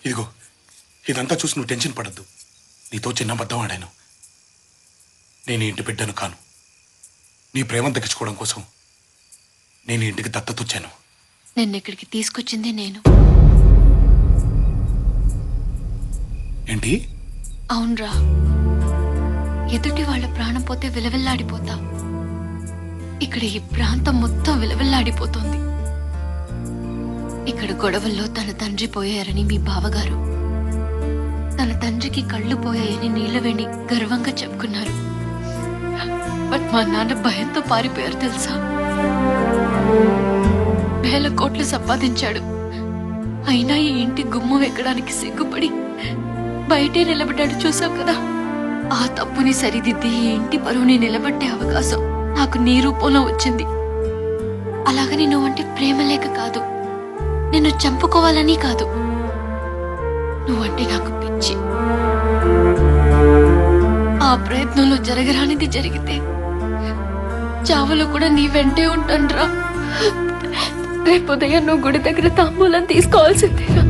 ఇదిగో ఇదంతా చూసి నువ్వు టెన్షన్ పడద్దు. నీతో చిన్న అబద్ధం ఆడాను. నేను ఇంటి బిడ్డను కాను. నీ ప్రేమను దక్కించుకోవడం కోసం నేను ఇంటికి దత్తత వచ్చాను. నిన్ను ఇక్కడికి తీసుకొచ్చింది నేను. ఏంటి? అవునరా, ఎదుటి వాళ్ళ ప్రాణం పోతే విలవిల్లాడిపోతా. ఇక్కడ ఈ ప్రాంతం మొత్తం విలవిల్లాడిపోతుంది. ఇక్కడ గొడవల్లో తన తండ్రి పోయారని మీ బావగారు, తన తండ్రికి కళ్ళు పోయాయని నీళ్ళవేణి గర్వంగా చెప్పుకున్నారు. బట్ మా నాన్న భయంతో పారిపోయారు తెలుసా. వేల కోట్లు సంపాదించాడు. అయినా ఈ ఇంటి గుమ్మం ఎక్కడానికి సిగ్గుపడి బయటే నిలబడ్డాడు. చూసావు కదా, ఆ తప్పుని సరిదిద్ది ఈ ఇంటి పరువుని నిలబట్టే అవకాశం నాకు నీ రూపంలో వచ్చింది. అలాగని నువ్వంటే ప్రేమ లేక కాదు, నిన్ను చంపుకోవాలని కాదు, నువ్వంటే నాకు పిచ్చి. ఆ ప్రయత్నంలో జరగరానిది జరిగితే చావులో కూడా నీ వెంటే ఉంటానురా. రేపు ఉదయం నువ్వు గుడి దగ్గర తాంబూలం తీసుకోవాల్సిందేరా.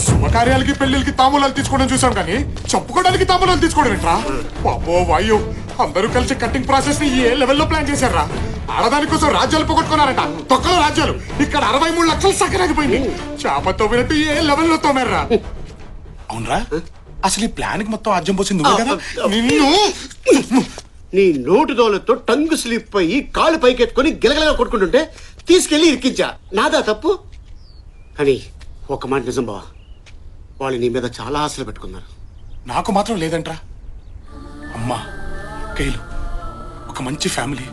శుభకార్యాలకి పెళ్లికి తాంబూలాలు తీసుకోవడం చూసాం కానీ చంపుకోవడానికి తాంబూలాలు తీసుకోవడం ఏంట్రా? బాబో వాయు, అందరూ కలిసి కట్టింగ్ ప్రాసెస్ ని ఏ లెవెల్లో ప్లాన్ చేశారా? ఆడదాని కోసం రాజ్యాలు పోగొట్టుకున్నారట. తొక్కలో రాజ్యాలు. ఇక్కడ 63 లక్షలు సగరాగిపోయింది. చేపతో వినట్టు ఏ లెవెల్లో తోమారా? అవునరా, అసలు ఈ ప్లాన్ కి మొత్తం ఆజ్యం పోసింది నువ్వే కదా. నిన్ను నీ నోటు దోలతో టంగు స్లిప్ అయ్యి కాళ్ళు పైకెత్తుకొని గిలగలగా కొట్టుకుంటుంటే తీసుకెళ్లి ఇరికించా. నాదా తప్పు? కానీ ఒక మాట నిజం బావా, వాళ్ళు నీ మీద చాలా ఆశలు పెట్టుకున్నారు. నాకు మాత్రం లేదంట్రా. అమ్మా, కైలు, ఒక మంచి ఫ్యామిలీ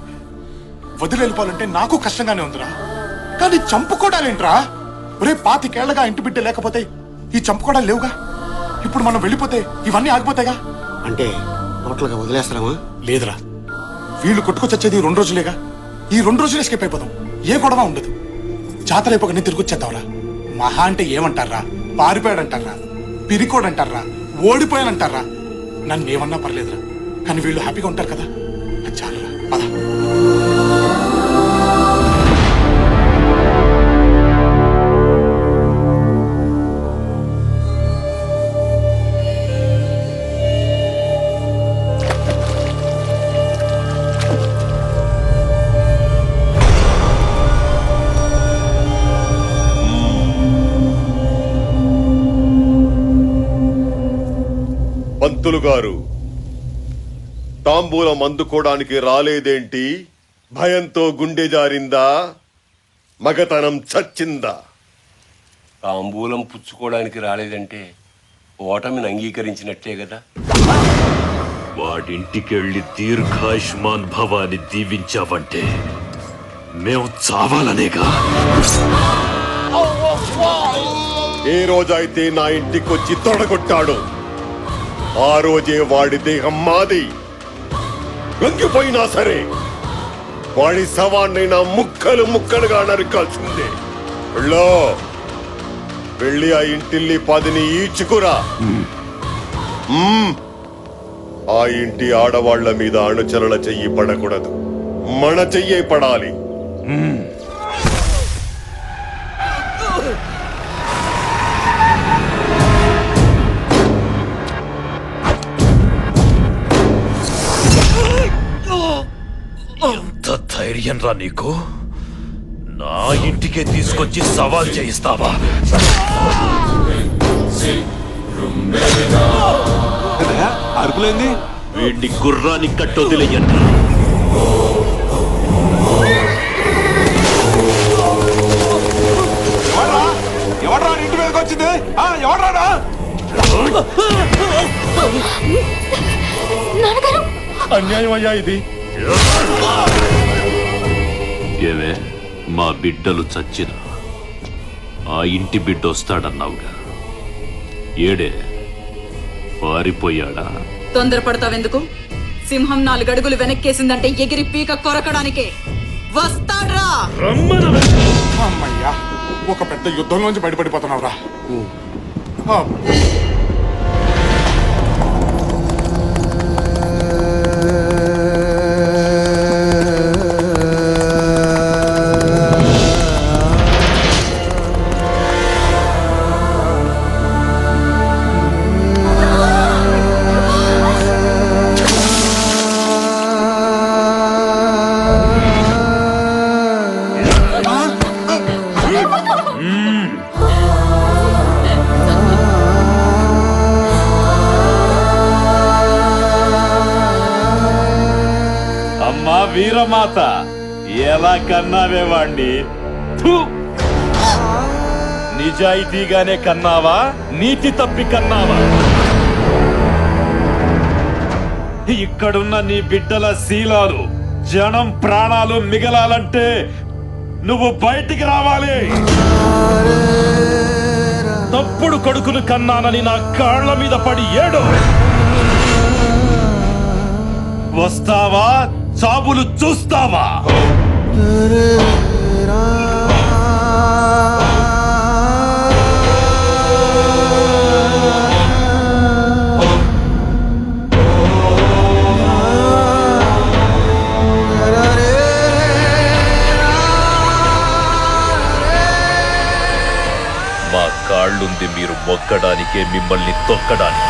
వదిలి వెళ్ళిపోవాలంటే నాకు కష్టంగానే ఉందిరా. కానీ చంపుకోవడాలేంట్రా? ఒరే, 25 ఏళ్లగా ఇంటి బిడ్డ లేకపోతే ఈ చంపుకోవడాలు లేవుగా. ఇప్పుడు మనం వెళ్ళిపోతే ఇవన్నీ ఆగిపోతాయిగా. అంటే టోటల్ గా వదిలేస్తామా? లేదురా, వీళ్ళు కొట్టుకొచ్చేది 2 రోజులేగా. ఈ 2 రోజులు ఎస్కేప్ అయిపోదాం. ఏ గొడవ ఉండదు. జాతర అయిపోగానే తిరిగి వచ్చేద్దాంరా. మహా అంటే ఏమంటారా? పారిపోయాడంటారా? పిరికోడంటారా? ఓడిపోయానంటారా? నన్ను ఏమన్నా పర్లేదురా, కానీ వీళ్ళు హ్యాపీగా ఉంటారు కదా, అది చాలరా. పద. పంతులు గారు, తాంబూలం అందుకోవడానికి రాలేదేంటి? భయంతో గుండె జారిందా? మగతనం చచ్చిందా? తాంబూలం పుచ్చుకోవడానికి రాలేదంటే ఓటమిని అంగీకరించినట్లే కదా. వాడింటికెళ్ళి దీర్ఘాయుష్మాన్ భవాని దీవించావంటే మేము చావాలనేగా. ఏ రోజైతే నా ఇంటికొచ్చి తొడగొట్టాడో ఆ రోజే వాడి దేహం మాది. లొంగిపోయినా సరే వాడి శవాన్నైనా ముక్కలు ముక్కలుగా నరికాల్సిందే. వెళ్ళి ఆ ఇంటిల్లి 10ని ఈడ్చుకురా. ఆ ఇంటి ఆడవాళ్ల మీద అణుచరుల చెయ్యి పడకూడదు, మన చెయ్యే పడాలి. ఎంత ధైర్యం రా నీకు? నా ఇంటికే తీసుకొచ్చి సవాల్ చేయిస్తావా? అరుపులేంది? వీడిని గుర్రాన్ని కట్టొదిలేయండి. ఎవడ్రా ఇంటి మీదకి వచ్చింది? ఎవడ్రాడా? అన్యాయం అయ్యా ఇది. ఏవే, మా బిడ్డలు చచ్చిన ఆ ఇంటి బిడ్డ వస్తాడన్నావుగా, ఏడే పారిపోయాడా? తొందరపడతావెందుకు? సింహం 4 అడుగులు వెనక్కేసిందంటే ఎగిరి పీక కొరకడానికే వస్తాడ్రా. అమ్మయ్యా, ఒక పెద్ద యుద్ధంలోంచి బయటపడిపోతున్నావురా. వీరమాత ఎలా కన్నావే వాణ్ణి? థు! నిజాయితీగానే కన్నావా, నీతి తప్పి కన్నావా? ఇక్కడున్న నీ బిడ్డల శీలాలు, జనం ప్రాణాలు మిగలాలంటే నువ్వు బయటికి రావాలి. తప్పుడు కొడుకులు కన్నానని నా కాళ్ళ మీద పడి ఏడు. వస్తావా, చాబులు చూస్తావా? మా కాళ్ళుంది మీరు మొక్కడానికే, మిమ్మల్ని తొక్కడానికి.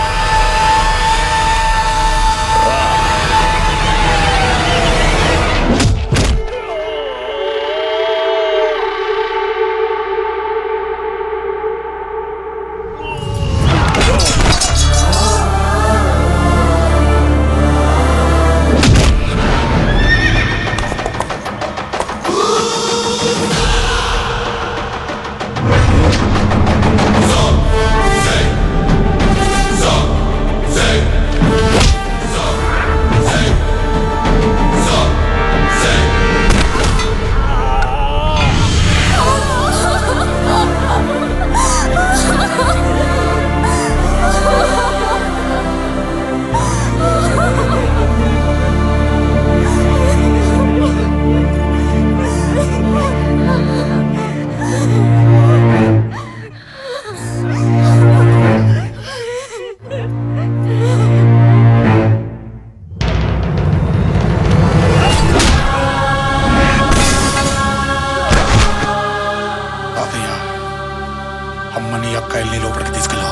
అమ్మని అక్కాయిల్ని లోపలికి తీసుకెళ్ళా.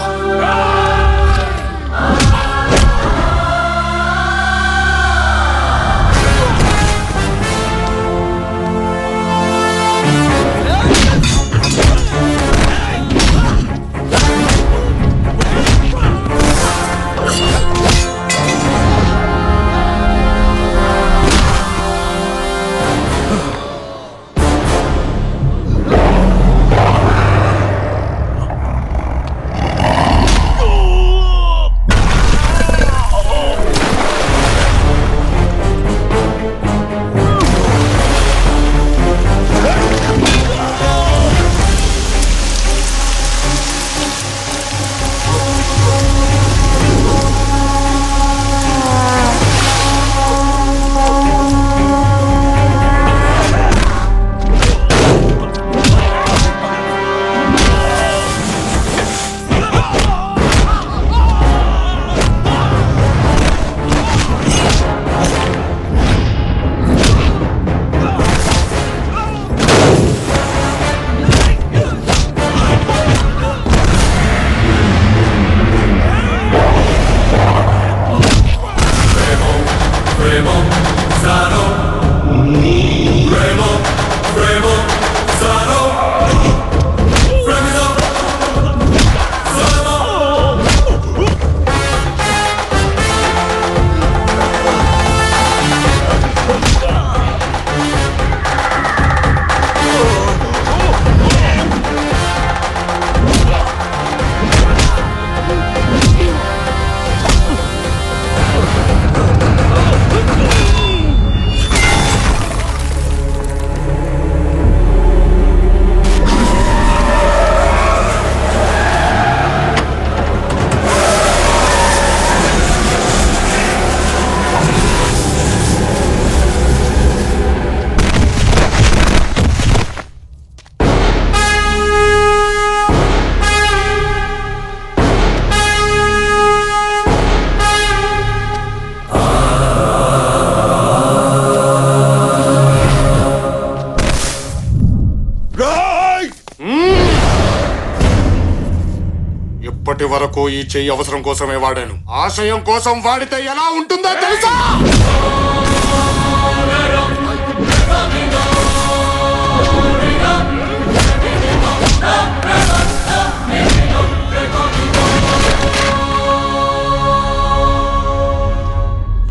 ఇప్పటి వరకు ఈ చెయ్యి అవసరం కోసమే వాడాను. ఆశయం కోసం వాడితే ఎలా ఉంటుందో తెలుసా?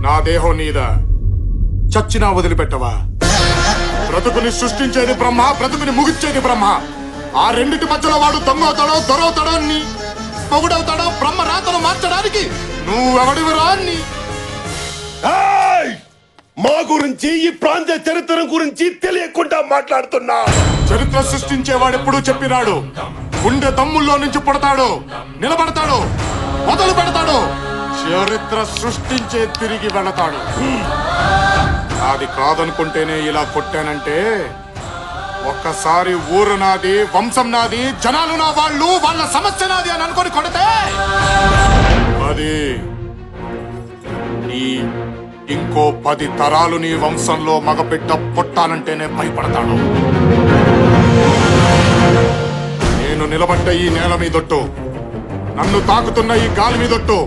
నా దేహం నీదా, చచ్చినా వదిలిపెట్టవా? బ్రతుకుని సృష్టించేది బ్రహ్మ, బ్రతుకుని ముగిచ్చేది బ్రహ్మ. ఆ రెండిటి మధ్యలో వాడు దొంగవుతాడో దొరవుతాడో నీ పొగుడవుతాడో బ్రహ్మ రాతను మార్చడానికి నువ్వెవడివిరా నీ? ఏయ్! మా గురించి ఈ ప్రాంత చరిత్ర గురించి తెలియకుండా మాట్లాడుతున్నా. చరిత్ర సృష్టించేవాడెప్పుడు చెప్పినాడు, గుండె తమ్ముల్లో నుంచి పుడతాడు, నిలబడతాడు, మొదలు పెడతాడు, చరిత్ర సృష్టించే తిరిగి వెళతాడు. అది కాదనుకుంటేనే ఇలా కొట్టానంటే, ఒక్కసారి ఊరు నాది, వంశం నాది, జనాలు నా వాళ్ళు, వాళ్ళ సమస్య నాది అని అనుకొని కొడితే అది ఈ ఇంకో 10 తరాలు నీ వంశంలో మగబిడ్డ పుట్టానంటేనే భయపడతాడు. నేను నిలబడ్డ ఈ నేల మీదొట్టు, నన్ను తాకుతున్న ఈ గాలి మీదొట్టు,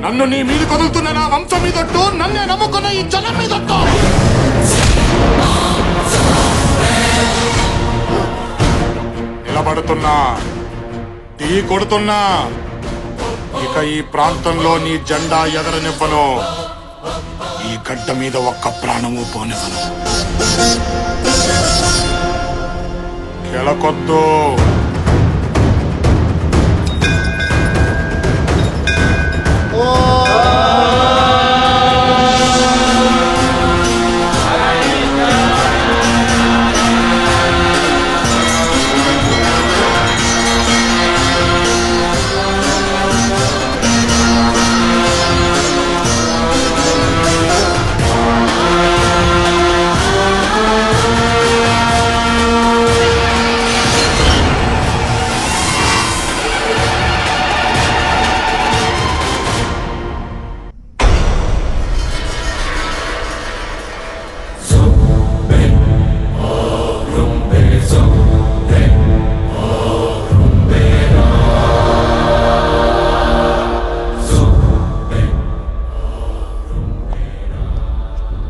నన్ను నీ మీద కదులుతున్న నా వంశం మీదొట్టు, నన్నే నమ్ముకున్న ఈ జనం మీదొట్టు. నిలబడుతున్నా, టీ కొడుతున్నా, ఇక ఈ ప్రాంతంలో నీ జెండా ఎగరనివ్వను, ఈ గడ్డ మీద ఒక్క ప్రాణము పోనివ్వను. కెలకొద్దు.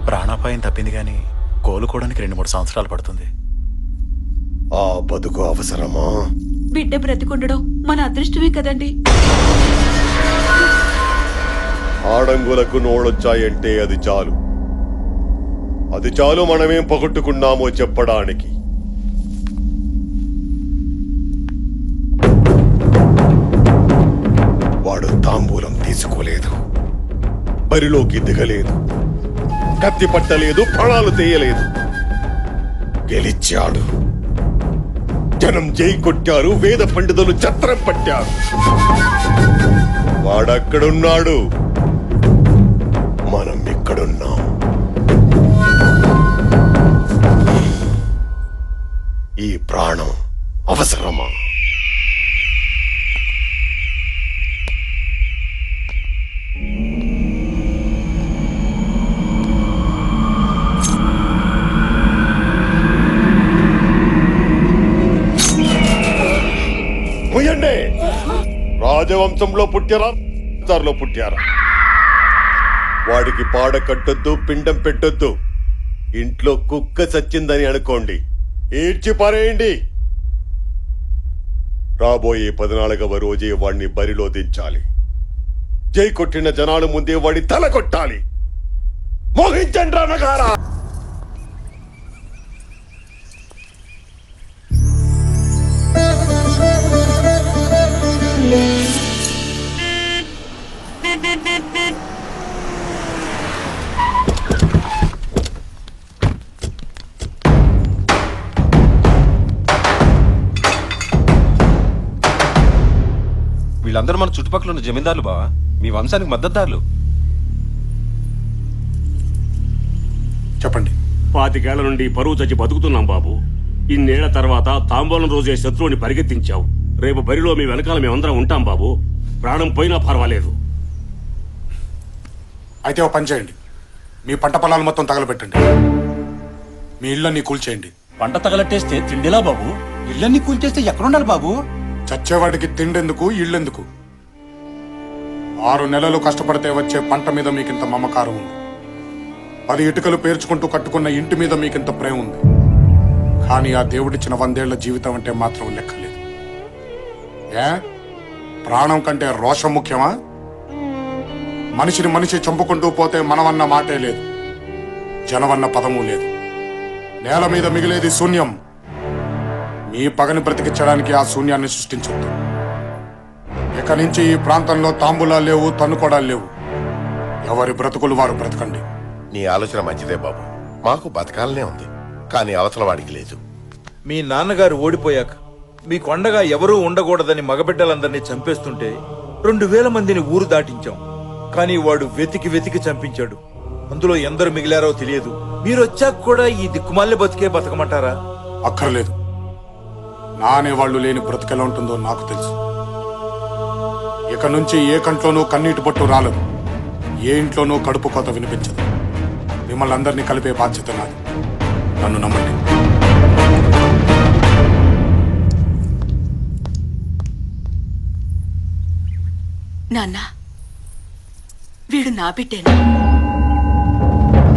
ప్రాణాపాయం తప్పింది కానీ కోలుకోవడానికి 2-3 సంవత్సరాలు పడుతుంది. ఆ బతుకు అవసరమా? బిడ్డ బ్రతికుండడం మన అదృష్టమే కదండి. ఆడంగులకు నోడొచ్చాయంటే అది చాలు. అది చాలు మనమేం పగొట్టుకున్నామో చెప్పడానికి. వాడు తాంబూలం తీసుకోలేదు, బరిలోకి దిగలేదు, కత్తి పట్టలేదు, ప్రాణాలు తీయలేదు. గెలిచాడు. జనం జై కొట్టారు, వేద పండితులు చత్రం పట్టారు. వాడక్కడున్నాడు, మనం ఇక్కడున్నాం. ఈ ప్రాణం అవసరమా? ముయండి. రాజవంశంలో పుట్టారా, పుట్టారా? వాడికి పాడ కట్టొద్దు, పిండం పెట్టొద్దు. ఇంట్లో కుక్క చచ్చిందని అనుకోండి, ఈడ్చి పారేయండి. రాబోయే 14వ రోజే వాడిని బరిలో దించాలి. జై కొట్టిన జనాల ముందే వాడి తల కొట్టాలి. మోహించండి రణగారా. వీళ్ళందరూ మన చుట్టుపక్కల ఉన్న జమీందారులు బావా, మీ వంశానికి మద్దతుదారులు. చెప్పండి. 25 ఏళ్ల నుండి పరువు చచ్చి బతుకుతున్నాం బాబు. ఇన్నేళ్ల తర్వాత తాంబూలం రోజే శత్రువుని పరిగెత్తించావు. రేపు బరిలో మీ వెనకాల మేమందరం ఉంటాం బాబు. ప్రాణం పోయినా పర్వాలేదు. అయితే ఓ పని చేయండి, మీ పంట పొలాలు మొత్తం తగలబెట్టండి, మీ ఇళ్ళన్నీ కూల్చేయండి. పంట తగలట్టేస్తే తిండిలా బాబు? ఇళ్ళన్ని కూల్చేస్తే ఎక్కడుండాలి బాబు? చచ్చేవాడికి తిండెందుకు, ఇళ్ళెందుకు? 6 నెలలు కష్టపడితే వచ్చే పంట మీద మీకింత మమకారం ఉంది. 10 ఇటుకలు పేర్చుకుంటూ కట్టుకున్న ఇంటి మీద మీకింత ప్రేమ ఉంది. కానీ ఆ దేవుడిచ్చిన 100 ఏళ్ల జీవితం అంటే మాత్రం లెక్కలేదు. ఏ ప్రాణం కంటే రోషం ముఖ్యమా? మనిషిని మనిషి చంపుకుంటూ పోతే మనమన్న మాటే లేదు. జనవన్న పదము లేదు. నేల మీద మిగిలేది శూన్యం. మీ పగని బ్రతికించడానికి ఆ శూన్యాన్ని సృష్టించొద్దు. ఇక నుంచి ఈ ప్రాంతంలో తాంబూలాలు లేవు, తన్నుకోడాలు లేవు. ఎవరి బ్రతుకులు వారు బ్రతకండి. నీ ఆలోచన మంచిదే బాబు. మాకు బతకాలనే ఉంది, కానీ అవతల వాడికి లేదు. మీ నాన్నగారు ఓడిపోయాక మీ కొండగా ఎవరూ ఉండకూడదని మగబిడ్డలందరినీ చంపేస్తుంటే 2000 మందిని ఊరు దాటించాం. కానీ వాడు వెతికి వెతికి చంపించాడు. అందులో ఎందరు మిగిలారో తెలియదు. మీరొచ్చాక కూడా ఈ దిక్కుమాల్య బతికే బతకమంటారా? అక్కర్లేదు. నా అనేవాళ్లు లేని బ్రతుకెలా ఉంటుందో నాకు తెలుసు. ఇక నుంచి ఏ కంట్లోనూ కన్నీటి బొట్టు రాలదు, ఏ ఇంట్లోనూ కడుపు కోత వినిపించదు. మిమ్మల్ని అందరినీ కలిపే బాధ్యత నాది. నన్ను నమ్మండి. నాన్న, వీడు నా బిడ్డేనా?